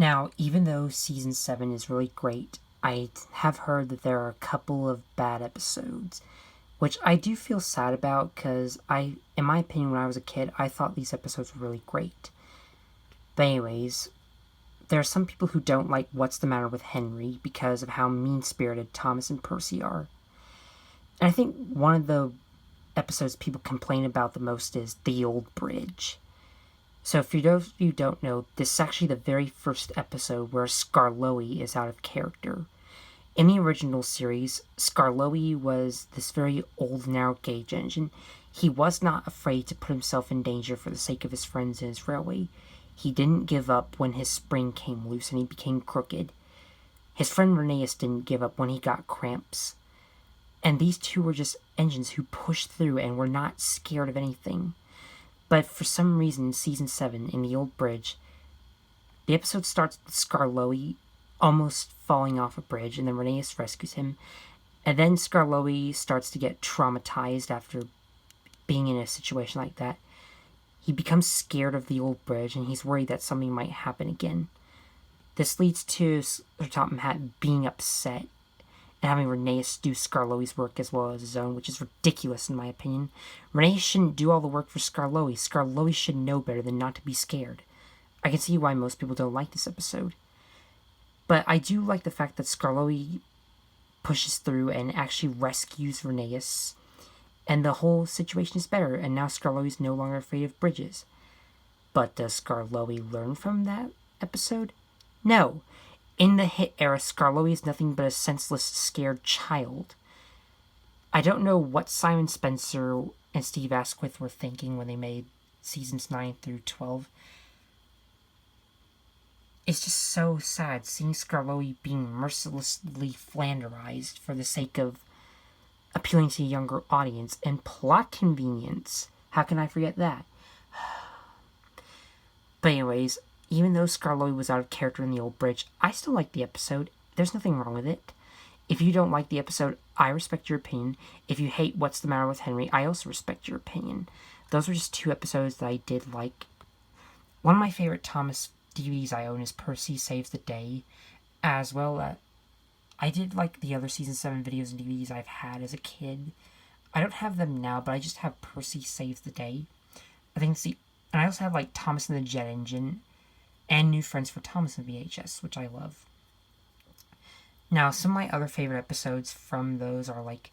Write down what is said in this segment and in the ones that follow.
Now, even though season 7 is really great, I have heard that there are a couple of bad episodes, which I do feel sad about because in my opinion, when I was a kid, I thought these episodes were really great. But anyways, there are some people who don't like What's the Matter with Henry because of how mean-spirited Thomas and Percy are. And I think one of the episodes people complain about the most is The Old Bridge. So if you don't know, this is actually the very first episode where Skarloey is out of character. In the original series, Skarloey was this very old, narrow-gauge engine. He was not afraid to put himself in danger for the sake of his friends and his railway. He didn't give up when his spring came loose and he became crooked. His friend Rheneas didn't give up when he got cramps. And these two were just engines who pushed through and were not scared of anything. But for some reason, in season 7, in The Old Bridge, the episode starts with Skarloey almost falling off a bridge, and then Rheneas rescues him. And then Skarloey starts to get traumatized after being in a situation like that. He becomes scared of the old bridge, and he's worried that something might happen again. This leads to Sir Topham Hatt being upset and having Rheneas do Skarloey's work as well as his own, which is ridiculous in my opinion. Rheneas shouldn't do all the work for Skarloey. Skarloey should know better than not to be scared. I can see why most people don't like this episode. But I do like the fact that Skarloey pushes through and actually rescues Rheneas, and the whole situation is better, and now Skarloey's no longer afraid of bridges. But does Skarloey learn from that episode? No. In the hit era, Skarloey is nothing but a senseless, scared child. I don't know what Simon Spencer and Steve Asquith were thinking when they made seasons 9 through 12. It's just so sad seeing Skarloey being mercilessly flanderized for the sake of appealing to a younger audience and plot convenience. How can I forget that? But anyways, even though Skarloey was out of character in The Old Bridge, I still like the episode. There's nothing wrong with it. If you don't like the episode, I respect your opinion. If you hate What's the Matter with Henry, I also respect your opinion. Those were just two episodes that I did like. One of my favorite Thomas DVDs I own is Percy Saves the Day, as well as I did like the other season 7 videos and DVDs I've had as a kid. I don't have them now, but I just have Percy Saves the Day. And I also have like Thomas and the Jet Engine and New Friends for Thomas in VHS, which I love. Now, some of my other favorite episodes from those are like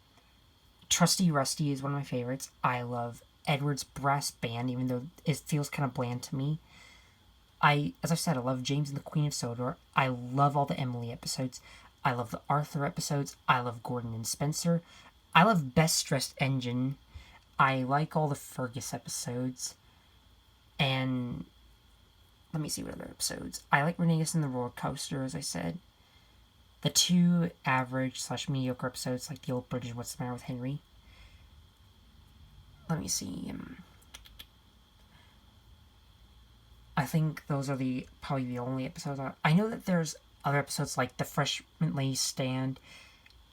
Trusty Rusty is one of my favorites. I love Edward's Brass Band, even though it feels kind of bland to me. As I said, I love James and the Queen of Sodor. I love all the Emily episodes. I love the Arthur episodes. I love Gordon and Spencer. I love Best Dressed Engine. I like all the Fergus episodes. And let me see what other episodes. I like Rheneas and the Roller Coaster, as I said. The two average/mediocre episodes, like The Old Bridge and What's the Matter with Henry. Let me see. I think those are probably the only episodes. I know that there's other episodes like The Freshman Ladies Stand,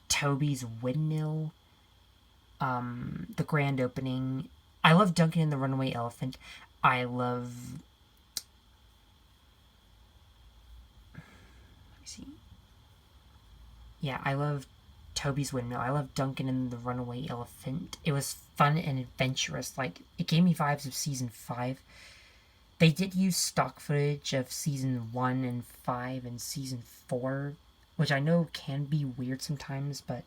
Toby's Windmill, The Grand Opening. I love Duncan and the Runaway Elephant. I love... Let me see. Yeah, I love Toby's Windmill. I love Duncan and the Runaway Elephant. It was fun and adventurous. Like, it gave me vibes of season 5. They did use stock footage of season 1 and 5 and season 4, which I know can be weird sometimes, but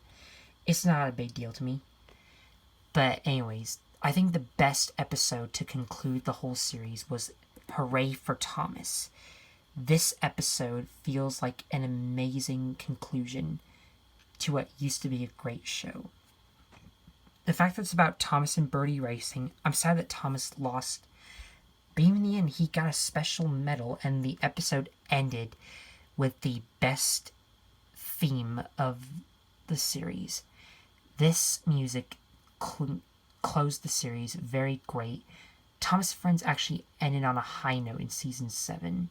it's not a big deal to me. But anyways, I think the best episode to conclude the whole series was Hooray for Thomas. This episode feels like an amazing conclusion to what used to be a great show. The fact that it's about Thomas and Bertie racing, I'm sad that Thomas lost, but even in the end, he got a special medal, and the episode ended with the best theme of the series. This music closed the series very great. Thomas and Friends actually ended on a high note in season 7.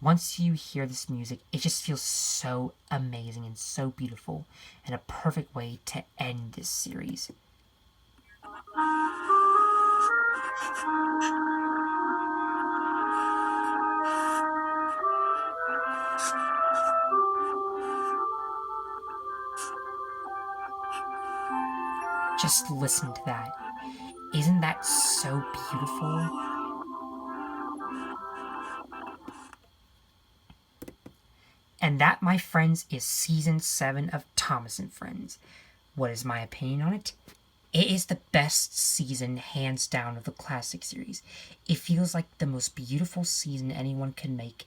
Once you hear this music, it just feels so amazing and so beautiful, and a perfect way to end this series. Just listen to that. Isn't that so beautiful? And that, my friends, is season 7 of Thomas and Friends. What is my opinion on it? It is the best season, hands down, of the classic series. It feels like the most beautiful season anyone could make.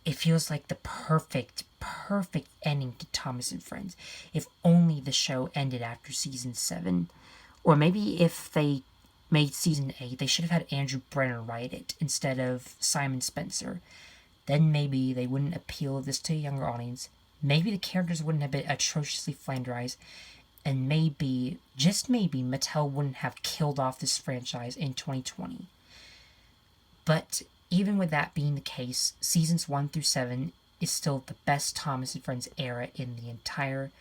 It feels like the perfect ending to Thomas and Friends. If only the show ended after season 7. Or maybe if they made season 8, they should have had Andrew Brenner write it instead of Simon Spencer. Then maybe they wouldn't appeal this to a younger audience. Maybe the characters wouldn't have been atrociously flanderized. And maybe, just maybe, Mattel wouldn't have killed off this franchise in 2020. But even with that being the case, seasons 1 through 7 is still the best Thomas and Friends era in the entire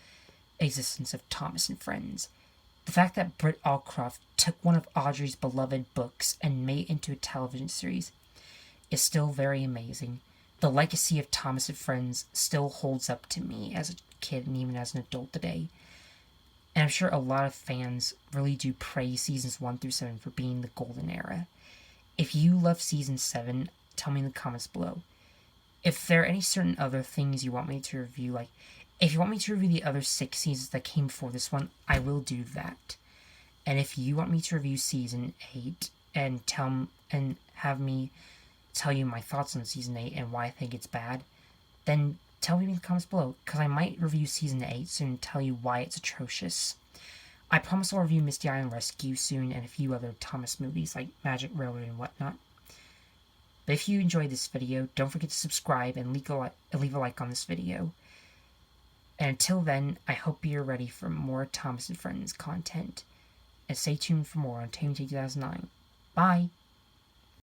existence of Thomas and Friends. The fact that Britt Allcroft took one of Audrey's beloved books and made it into a television series is still very amazing. The legacy of Thomas and Friends still holds up to me as a kid and even as an adult today. And I'm sure a lot of fans really do praise seasons 1 through 7 for being the golden era. If you love season 7, tell me in the comments below. If there are any certain other things you want me to review, like if you want me to review the other 6 seasons that came before this one, I will do that. And if you want me to review season 8 and have me tell you my thoughts on season 8 and why I think it's bad, then tell me in the comments below, because I might review season 8 soon and tell you why it's atrocious. I promise I'll review Misty Island Rescue soon and a few other Thomas movies like Magic Railroad and whatnot. But if you enjoyed this video, don't forget to subscribe and leave a like on this video. And until then, I hope you're ready for more Thomas and Friends content. And stay tuned for more on Tammy 2009. Bye!